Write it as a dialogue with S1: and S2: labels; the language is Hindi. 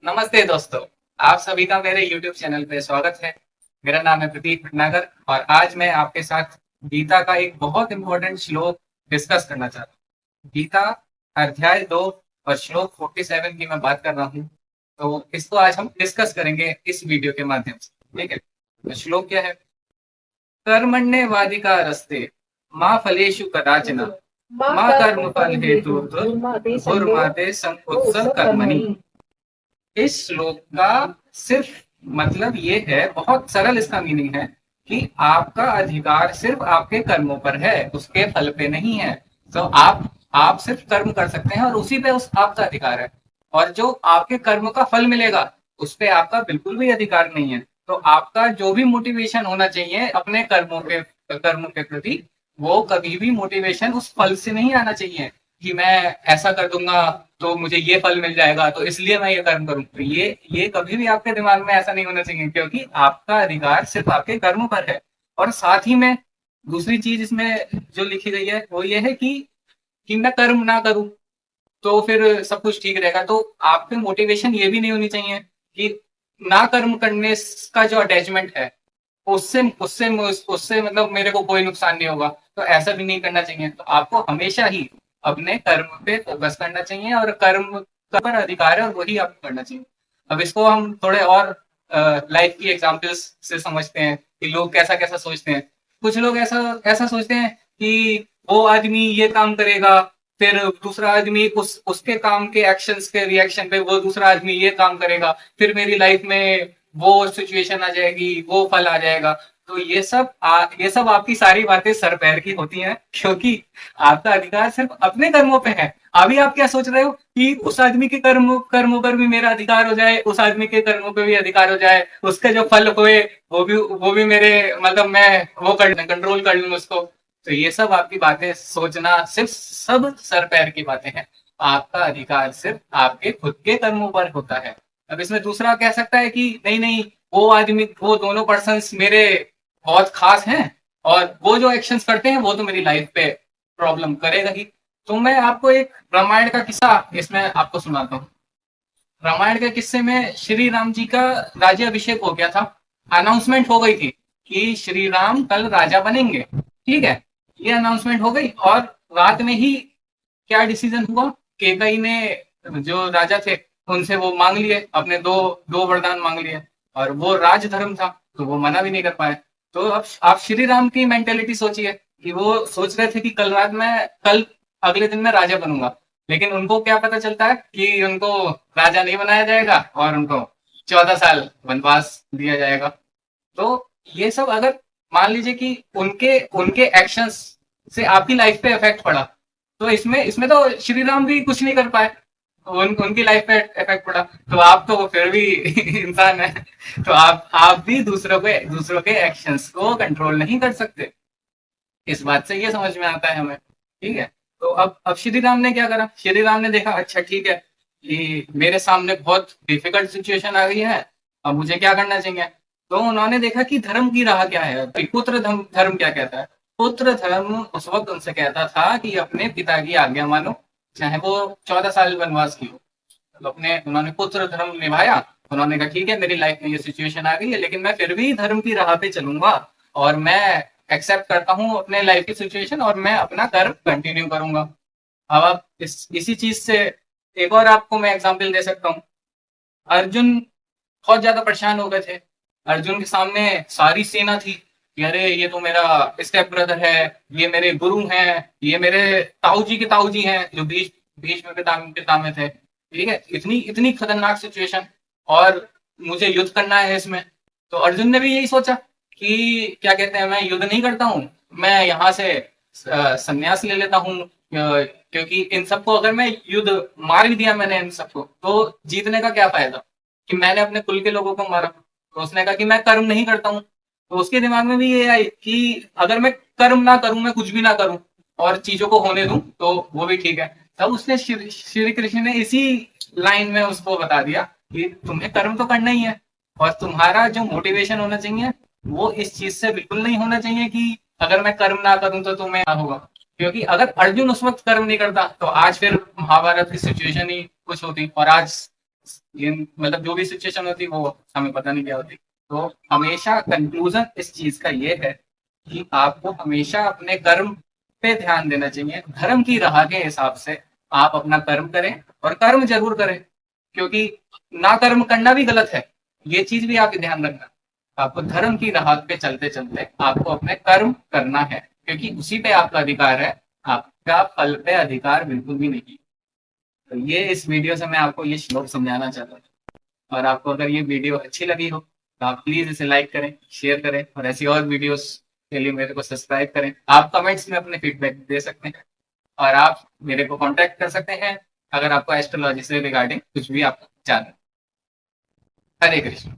S1: नमस्ते दोस्तों। आप सभी का मेरे YouTube चैनल पे स्वागत है। मेरा नाम है प्रतीक भटनागर और आज मैं आपके साथ गीता का एक बहुत इंपॉर्टेंट श्लोक डिस्कस करना चाहता हूँ। गीता अध्याय 2 और श्लोक 47 की मैं बात कर रहा हूँ। तो इसको आज हम डिस्कस करेंगे इस वीडियो के माध्यम से। ठीक है, तो श्लोक क्या है? कर्मण्येवाधिकारस्ते मा फलेषु कदाचन मा कर्मफल हेतुर्मा ते संगोत्सव कर्मणि। इस श्लोक का सिर्फ मतलब ये है, बहुत सरल इसका मीनिंग है कि आपका अधिकार सिर्फ आपके कर्मों पर है, उसके फल पे नहीं है। तो आप सिर्फ कर्म कर सकते हैं और उसी पे उस आपका अधिकार है। और जो आपके कर्म का फल मिलेगा उस पे आपका बिल्कुल भी अधिकार नहीं है। तो आपका जो भी मोटिवेशन होना चाहिए अपने कर्मों के प्रति, वो कभी भी मोटिवेशन उस फल से नहीं आना चाहिए कि मैं ऐसा कर दूंगा तो मुझे ये फल मिल जाएगा तो इसलिए मैं ये कर्म करूं। तो ये कभी भी आपके दिमाग में ऐसा नहीं होना चाहिए, क्योंकि आपका अधिकार सिर्फ आपके कर्मों पर है। और साथ ही में दूसरी चीज इसमें जो लिखी गई है वो ये है कि मैं कर्म ना करूं तो फिर सब कुछ ठीक रहेगा। तो आपके मोटिवेशन ये भी नहीं होनी चाहिए कि ना कर्म करने का जो अटैचमेंट है उससे उससे उससे मतलब मेरे को कोई नुकसान नहीं होगा, तो ऐसा भी नहीं करना चाहिए। तो आपको हमेशा ही अपने कर्म पे फोकस करना चाहिए और कर्म का पर अधिकार है और वही आपको करना चाहिए। अब इसको हम थोड़े और लाइफ की एग्जांपल्स से समझते हैं कि लोग कैसा कैसा सोचते हैं। कुछ लोग ऐसा ऐसा सोचते हैं कि वो आदमी ये काम करेगा, फिर दूसरा आदमी उसके काम के एक्शंस के रिएक्शन पे वो दूसरा आदमी ये काम करेगा, फिर मेरी लाइफ में वो सिचुएशन आ जाएगी, वो फल आ जाएगा। तो ये सब आपकी सारी बातें सर पैर की होती हैं, क्योंकि आपका अधिकार सिर्फ अपने कर्मों पे है। अभी आप क्या सोच रहे हो कि उस आदमी के कर्मों पर भी मेरा अधिकार हो जाए, उस आदमी के कर्मों पे भी अधिकार हो जाए, उसके जो फल हुए वो भी मेरे मतलब मैं वो कर कंट्रोल कर लूँ उसको। तो ये सब आपकी बातें सोचना सिर्फ सब सर पैर की बातें हैं। आपका अधिकार सिर्फ आपके खुद के कर्मों पर होता है। अब इसमें दूसरा कह सकता है कि नहीं नहीं, वो दोनों पर्सन्स मेरे बहुत खास हैं और वो जो एक्शंस करते हैं वो तो मेरी लाइफ पे प्रॉब्लम करेगा ही। तो मैं आपको एक रामायण का किस्सा इसमें आपको सुनाता हूँ। रामायण के किस्से में श्री राम जी का राज्याभिषेक हो गया था। अनाउंसमेंट हो गई थी कि श्री राम कल राजा बनेंगे। ठीक है, ये अनाउंसमेंट हो गई और रात में ही क्या डिसीजन हुआ, केकई ने जो राजा थे उनसे वो मांग लिए, अपने दो दो वरदान मांग लिए। और वो राजधर्म था तो वो मना भी नहीं कर पाए। तो अब आप श्री राम की मेंटेलिटी सोचिए कि वो सोच रहे थे कि कल अगले दिन मैं राजा बनूंगा, लेकिन उनको क्या पता चलता है कि उनको राजा नहीं बनाया जाएगा और उनको 14 साल वनवास दिया जाएगा। तो ये सब अगर मान लीजिए कि उनके उनके एक्शंस से आपकी लाइफ पे इफेक्ट पड़ा, तो इसमें इसमें तो श्री राम भी कुछ नहीं कर पाए। उनकी लाइफ पे इफेक्ट पड़ा तो आप तो फिर भी इंसान है। तो आप भी दूसरों के एक्शंस को कंट्रोल नहीं कर सकते। इस बात से ये समझ में आता है हमें। ठीक है, तो अब श्री राम ने क्या करा? श्री राम ने देखा अच्छा ठीक है कि मेरे सामने बहुत डिफिकल्ट सिचुएशन आ गई है, अब मुझे क्या करना चाहिए। तो उन्होंने देखा कि धर्म की राह क्या है, पुत्र धर्म क्या कहता है। पुत्र धर्म उस वक्त उनसे कहता था कि अपने पिता की आज्ञा मानो, चाहे वो 14 साल वनवास की हो। तो उन्होंने पुत्र धर्म निभाया। उन्होंने कहा ठीक है मेरी लाइफ में ये सिचुएशन आ गई है, लेकिन मैं फिर भी धर्म की राह पे चलूंगा और मैं एक्सेप्ट करता हूँ अपने लाइफ की सिचुएशन और मैं अपना कर्म कंटिन्यू करूंगा। अब आप इसी चीज से एक और आपको मैं एग्जांपल दे सकता हूँ। अर्जुन बहुत ज्यादा परेशान हो गए थे। अर्जुन के सामने सारी सेना थी कि अरे ये तो मेरा स्टेप ब्रदर है, ये मेरे गुरु हैं, ये मेरे ताऊ जी के ताऊ जी हैं जो भीष्म पितामह थे। ठीक है, इतनी इतनी खतरनाक सिचुएशन और मुझे युद्ध करना है इसमें। तो अर्जुन ने भी यही सोचा कि क्या कहते हैं, मैं युद्ध नहीं करता हूँ, मैं यहाँ से संन्यास ले लेता हूँ, क्योंकि इन सबको अगर मैं युद्ध मार भी दिया मैंने इन सबको तो जीतने का क्या फायदा कि मैंने अपने कुल के लोगों को मारा। तो उसने कहा कि मैं कर्म नहीं करता हूँ। तो उसके दिमाग में भी ये आई कि अगर मैं कर्म ना करूं, मैं कुछ भी ना करूं और चीजों को होने दूं तो वो भी ठीक है। तब उसने श्री कृष्ण ने इसी लाइन में उसको बता दिया कि तुम्हें कर्म तो करना ही है और तुम्हारा जो मोटिवेशन होना चाहिए वो इस चीज से बिल्कुल नहीं होना चाहिए कि अगर मैं कर्म ना करूं तो तुम्हें क्या होगा। क्योंकि अगर अर्जुन उस वक्त कर्म नहीं करता तो आज फिर महाभारत की सिचुएशन ही कुछ होती और आज मतलब जो भी सिचुएशन होती वो हमें पता नहीं क्या होती। तो हमेशा कंक्लूजन इस चीज का ये है कि आपको हमेशा अपने कर्म पे ध्यान देना चाहिए, धर्म की राह के हिसाब से आप अपना कर्म करें, और कर्म जरूर करें, क्योंकि ना कर्म करना भी गलत है, ये चीज भी आप ध्यान रखना। आपको धर्म की राह पे चलते चलते आपको अपने कर्म करना है, क्योंकि उसी पे आपका अधिकार है, आपका फल पे अधिकार बिल्कुल भी नहीं। तो ये इस वीडियो से मैं आपको ये श्लोक समझाना चाहता था। और आपको अगर ये वीडियो अच्छी लगी हो तो आप प्लीज इसे लाइक करें, शेयर करें, और ऐसी और वीडियोस के लिए मेरे को सब्सक्राइब करें। आप कमेंट्स में अपने फीडबैक दे सकते हैं, और आप मेरे को कांटेक्ट कर सकते हैं अगर आपको एस्ट्रोलॉजी से रिगार्डिंग कुछ भी आप जानना है। हरे कृष्ण।